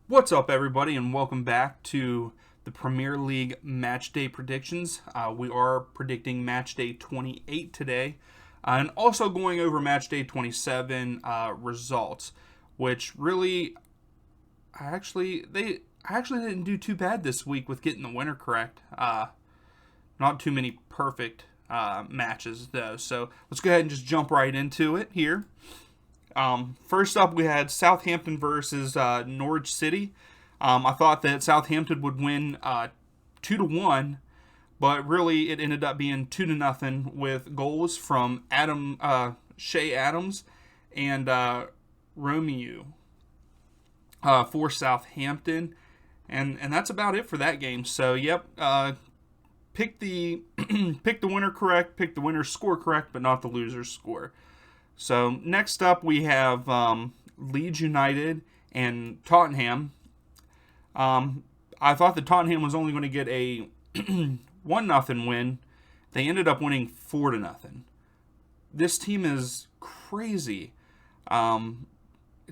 What's up, everybody, and welcome back to the Premier League Matchday predictions. We are predicting Matchday 28 today, and also going over Matchday 27 results, which really, I actually didn't do too bad this week with getting the winner correct. Not too many perfect matches though, so let's go ahead and just jump right into it here. First up, we had Southampton versus Norwich City. I thought that Southampton would win 2-1, but really it ended up being 2-0 with goals from Shea Adams and Romeo for Southampton, and that's about it for that game. So yep, pick the pick the winner correct, pick the winner's score correct, but not the loser's score. So next up we have Leeds United and Tottenham. I thought that Tottenham was only going to get a 1-0 win. They ended up winning 4-0. This team is crazy.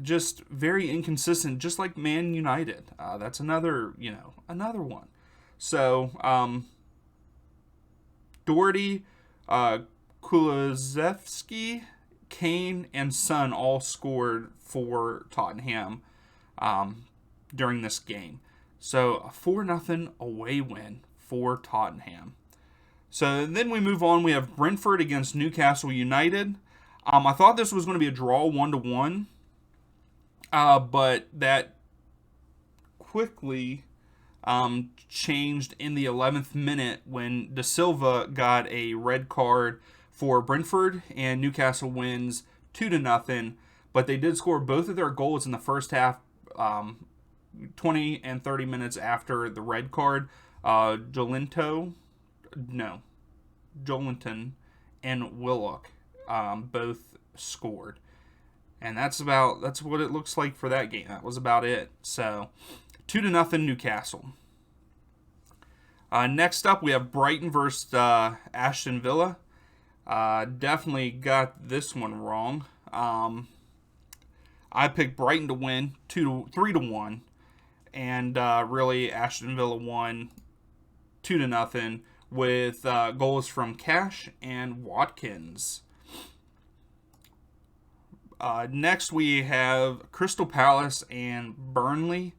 Just very inconsistent, just like Man United. That's another one. So Doherty, Kulusevski, Kane, and Son all scored for Tottenham during this game. So a 4-0 away win for Tottenham. So then we move on. We have Brentford against Newcastle United. I thought this was going to be a draw 1-1, but that quickly changed in the 11th minute when De Silva got a red card for Brentford, and Newcastle wins 2-0. But they did score both of their goals in the first half, 20 and 30 minutes after the red card. Jolinton and Willock both scored, and that's what it looks like for that game. That was about it. So 2-0 Newcastle. Next up, we have Brighton versus Ashton Villa. Definitely got this one wrong. I picked Brighton to win 3-1, and really Ashton Villa won 2-0 with goals from Cash and Watkins. Next, we have Crystal Palace and Burnley.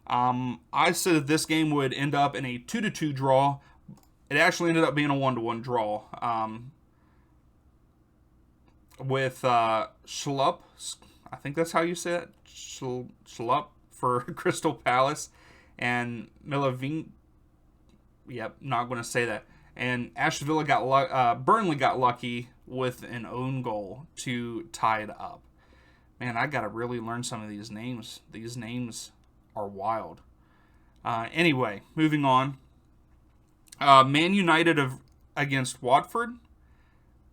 I said that this game would end up in a 2-2 draw. It actually ended up being a 1-1 draw. With Schlupp, I think that's how you say it, Schlupp for Crystal Palace, and Milovin. Yep, not going to say that. And Ashton Villa Burnley got lucky with an own goal to tie it up. Man, I got to really learn some of these names. These names are wild. Anyway, moving on. Man United against Watford.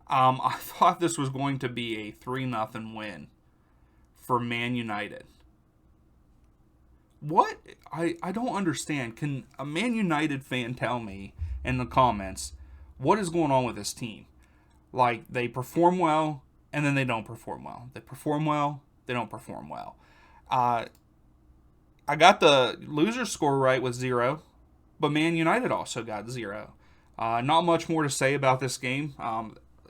I thought this was going to be a 3-0 win for Man United. What? I don't understand. Can a Man United fan tell me in the comments what is going on with this team? Like, they perform well, and then they don't perform well. They perform well, they don't perform well. I got the loser score right with 0, but Man United also got 0. Not much more to say about this game.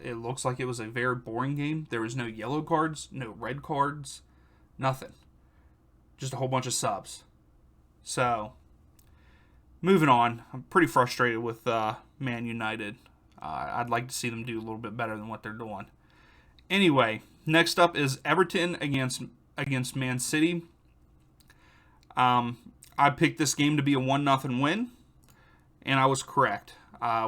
It looks like it was a very boring game. There was no yellow cards, no red cards, nothing. Just a whole bunch of subs. So, moving on. I'm pretty frustrated with Man United. I'd like to see them do a little bit better than what they're doing. Anyway, next up is Everton against Man City. I picked this game to be a 1-0 win, and I was correct.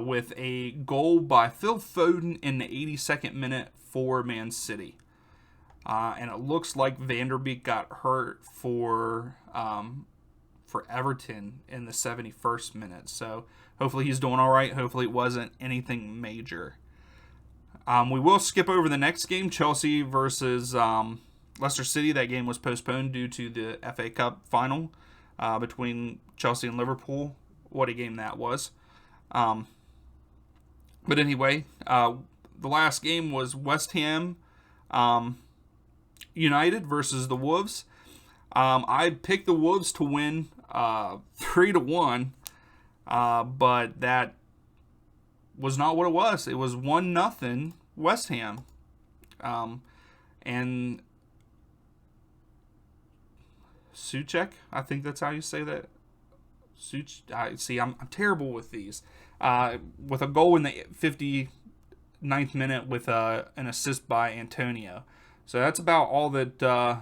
With a goal by Phil Foden in the 82nd minute for Man City. And it looks like Van der Beek got hurt for Everton in the 71st minute. So hopefully he's doing all right. Hopefully it wasn't anything major. We will skip over the next game, Chelsea versus Leicester City. That game was postponed due to the FA Cup final between Chelsea and Liverpool. What a game that was. But anyway, the last game was West Ham United versus the Wolves. I picked the Wolves to win 3-1, but that was not what it was. It was 1-0 West Ham. And Suchek, I think that's how you say that. I'm terrible with these. With a goal in the 59th minute with an assist by Antonio. So that's about all that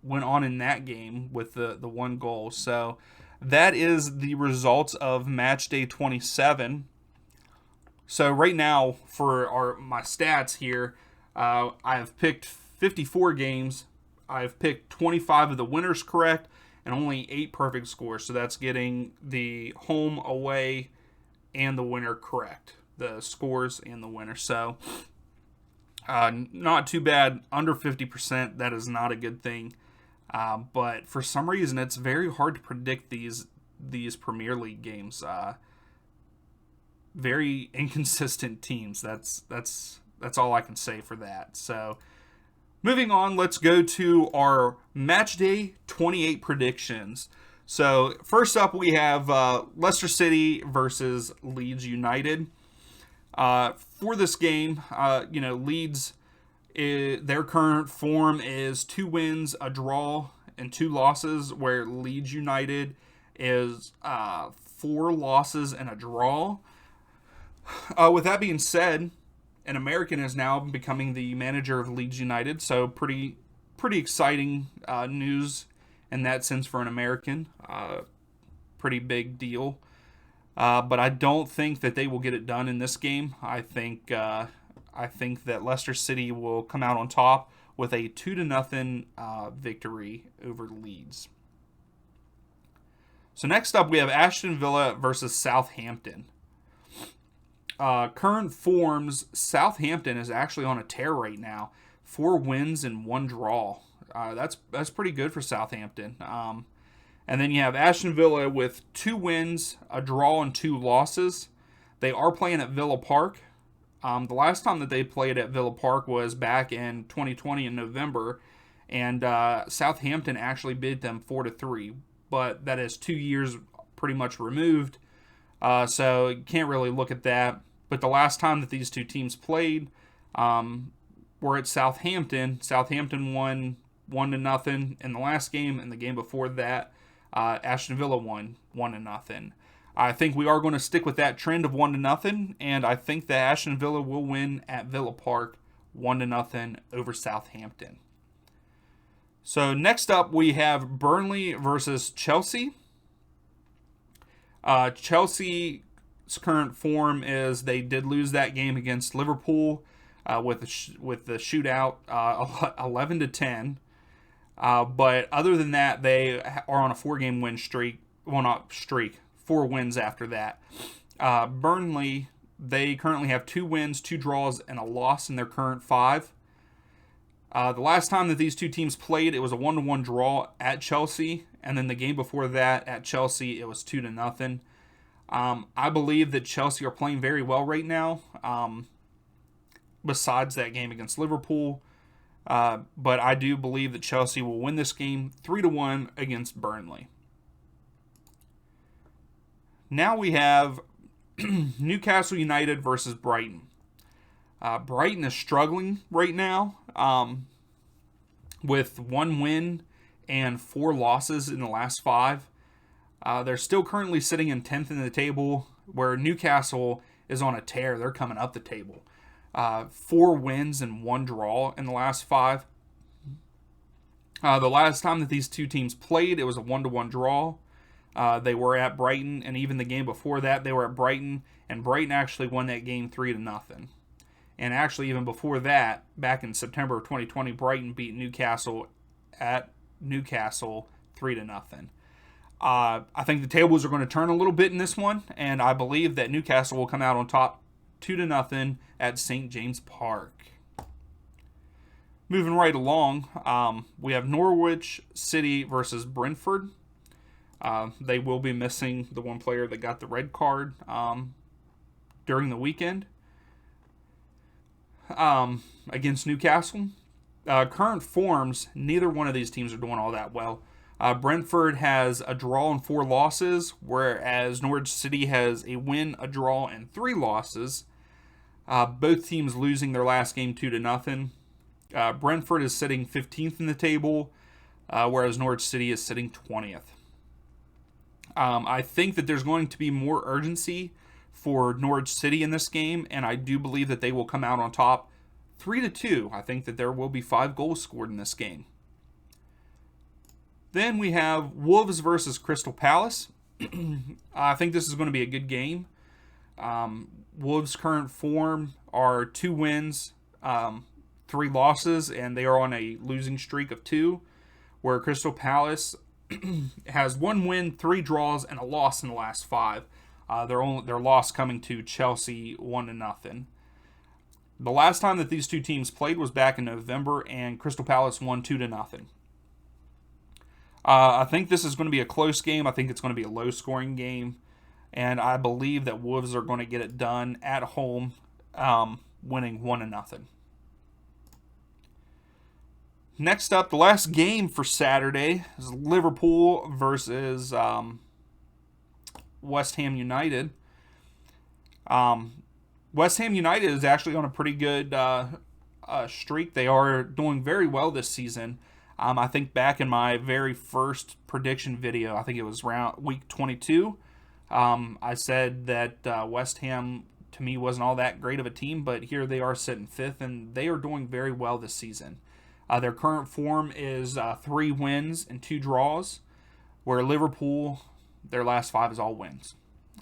went on in that game with the one goal. So that is the results of Matchday 27. So right now for my stats here, I have picked 54 games. I've picked 25 of the winners correct and only 8 perfect scores. So that's getting the home, away, and the winner correct. The scores and the winner. So not too bad. Under 50%. That is not a good thing. But for some reason, it's very hard to predict these Premier League games. Very inconsistent teams. That's all I can say for that. So, moving on, let's go to our Matchday 28 predictions. So, first up, we have Leicester City versus Leeds United. For this game, Leeds, their current form is 2 wins, a draw, and 2 losses, where Leeds United is 4 losses and a draw. With that being said, an American is now becoming the manager of Leeds United, so pretty exciting news in that sense for an American. Pretty big deal. But I don't think that they will get it done in this game. I think that Leicester City will come out on top with a 2-0 victory over Leeds. So next up, we have Ashton Villa versus Southampton. Current forms, Southampton is actually on a tear right now. 4 wins and 1 draw. That's pretty good for Southampton. And then you have Ashton Villa with 2 wins, a draw, and 2 losses. They are playing at Villa Park. The last time that they played at Villa Park was back in 2020 in November, and Southampton actually beat them 4-3. But that is 2 years pretty much removed, so you can't really look at that. But the last time that these two teams played were at Southampton. Southampton won 1-0 in the last game, and the game before that, Ashton Villa won 1-0. I think we are going to stick with that trend of 1-0, and I think that Ashton Villa will win at Villa Park 1-0 over Southampton. So next up, we have Burnley versus Chelsea. Chelsea's current form is they did lose that game against Liverpool with the shootout 11-10. But other than that, they are on a 4-game win streak. Well, not streak. 4 wins after that. Burnley, they currently have 2 wins, 2 draws, and a loss in their current 5. The last time that these two teams played, it was a 1-1 draw at Chelsea, and then the game before that at Chelsea, it was 2-0. I believe that Chelsea are playing very well right now, besides that game against Liverpool. But I do believe that Chelsea will win this game 3-1 against Burnley. Now we have Newcastle United versus Brighton. Brighton is struggling right now with 1 win and 4 losses in the last 5. They're still currently sitting in 10th in the table, where Newcastle is on a tear. They're coming up the table. 4 wins and 1 draw in the last 5. The last time that these two teams played, it was a 1-1 draw. They were at Brighton, and even the game before that, they were at Brighton, and Brighton actually won that game 3-0. And actually, even before that, back in September of 2020, Brighton beat Newcastle at Newcastle 3-0. I think the tables are going to turn a little bit in this one, and I believe that Newcastle will come out on top 2-0 at St. James Park. Moving right along, we have Norwich City versus Brentford. They will be missing the one player that got the red card during the weekend against Newcastle. Current forms, neither one of these teams are doing all that well. Brentford has a draw and 4 losses, whereas Norwich City has a win, a draw, and 3 losses. Both teams losing their last game 2-0. Brentford is sitting 15th in the table, whereas Norwich City is sitting 20th. I think that there's going to be more urgency for Norwich City in this game, and I do believe that they will come out on top 3-2. I think that there will be 5 goals scored in this game. Then we have Wolves versus Crystal Palace. I think this is going to be a good game. Wolves' current form are 2 wins, 3 losses, and they are on a losing streak of 2, where Crystal Palace has 1 win, 3 draws, and a loss in the last 5. Their loss coming to Chelsea 1-0. The last time that these two teams played was back in November, and Crystal Palace won 2-0. I think this is going to be a close game. I think it's going to be a low-scoring game, and I believe that Wolves are going to get it done at home, winning 1-0. Next up, the last game for Saturday is Liverpool versus West Ham United. West Ham United is actually on a pretty good streak. They are doing very well this season. I think back in my very first prediction video, I think it was around week 22, I said that West Ham, to me, wasn't all that great of a team, but here they are sitting 5th, and they are doing very well this season. Their current form is 3 wins and 2 draws, where Liverpool, their last 5 is all wins.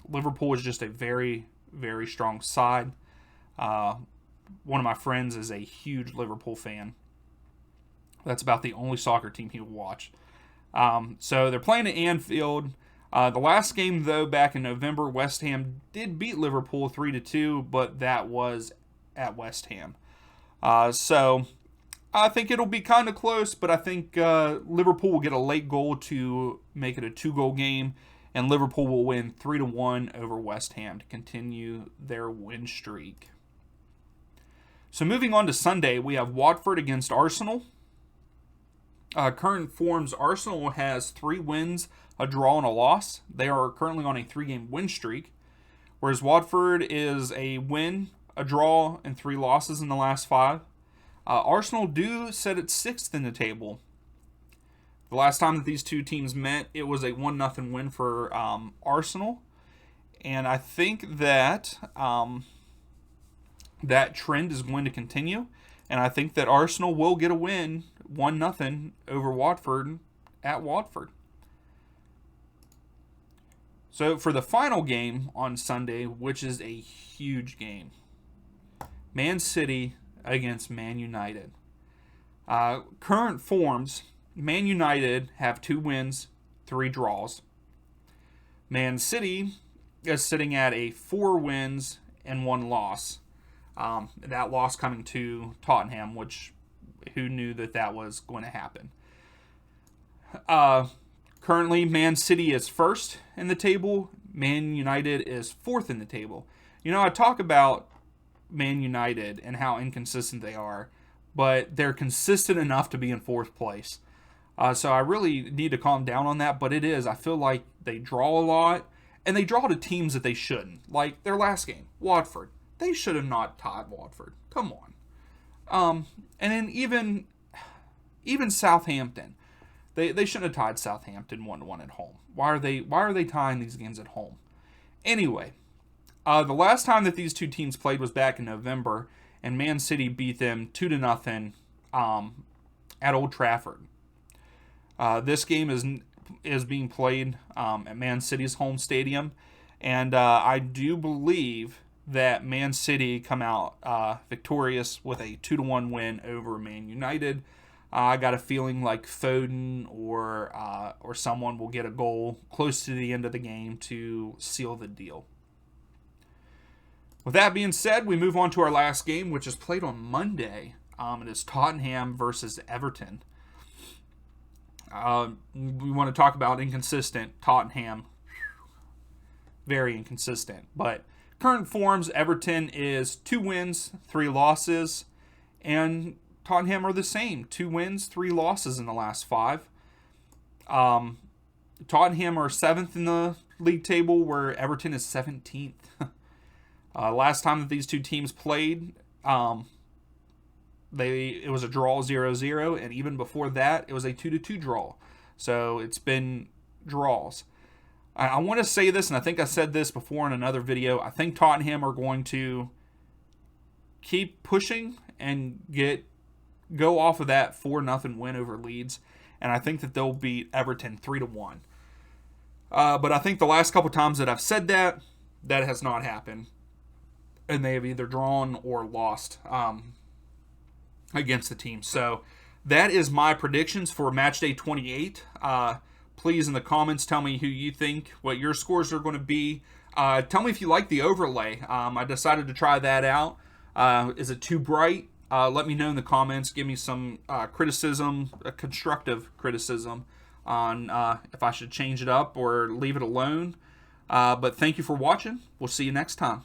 Liverpool is just a very, very strong side. One of my friends is a huge Liverpool fan. That's about the only soccer team he will watch. So they're playing at Anfield. The last game, though, back in November, West Ham did beat Liverpool 3-2, but that was at West Ham. So I think it'll be kind of close, but I think Liverpool will get a late goal to make it a 2-goal game, and Liverpool will win 3-1 over West Ham to continue their win streak. So moving on to Sunday, we have Watford against Arsenal. Current forms, Arsenal has 3 wins, a draw, and a loss. They are currently on a 3-game win streak, whereas Watford is a win, a draw, and 3 losses in the last 5. Arsenal do sit at 6th in the table. The last time that these two teams met, it was a 1-0 win for Arsenal, and I think that that trend is going to continue, and I think that Arsenal will get a win 1-0 over Watford at Watford. So for the final game on Sunday, which is a huge game, Man City against Man United. Current forms, Man United have 2 wins, 3 draws. Man City is sitting at a 4 wins and 1 loss. That loss coming to Tottenham, which who knew that was going to happen. Currently, Man City is 1st in the table. Man United is 4th in the table. You know, I talk about Man United and how inconsistent they are, but they're consistent enough to be in 4th place. So I really need to calm down on that, but it is. I feel like they draw a lot, and they draw to teams that they shouldn't. Like their last game, Watford. They should have not tied Watford. Come on. And then even Southampton. They shouldn't have tied Southampton 1-1 at home. Why are they tying these games at home? Anyway, the last time that these two teams played was back in November, and Man City beat them 2-0 at Old Trafford. This game is being played at Man City's home stadium, and I do believe that Man City come out victorious with a 2-1 win over Man United. I got a feeling like Foden or someone will get a goal close to the end of the game to seal the deal. With that being said, we move on to our last game, which is played on Monday. It is Tottenham versus Everton. We want to talk about inconsistent Tottenham. Very inconsistent. But current forms, Everton is 2 wins, 3 losses. And Tottenham are the same. 2 wins, 3 losses in the last 5. Tottenham are 7th in the league table, where Everton is 17th. Last time that these two teams played, it was a draw 0-0, and even before that, it was a 2-2 draw. So it's been draws. I want to say this, and I think I said this before in another video. I think Tottenham are going to keep pushing and go off of that 4-0 win over Leeds, and I think that they'll beat Everton 3-1. But I think the last couple times that I've said that has not happened, and they have either drawn or lost against the team. So that is my predictions for Matchday 28. Please, in the comments, tell me who you think, what your scores are going to be. Tell me if you like the overlay. I decided to try that out. Is it too bright? Let me know in the comments. Give me some criticism, constructive criticism on if I should change it up or leave it alone. But thank you for watching. We'll see you next time.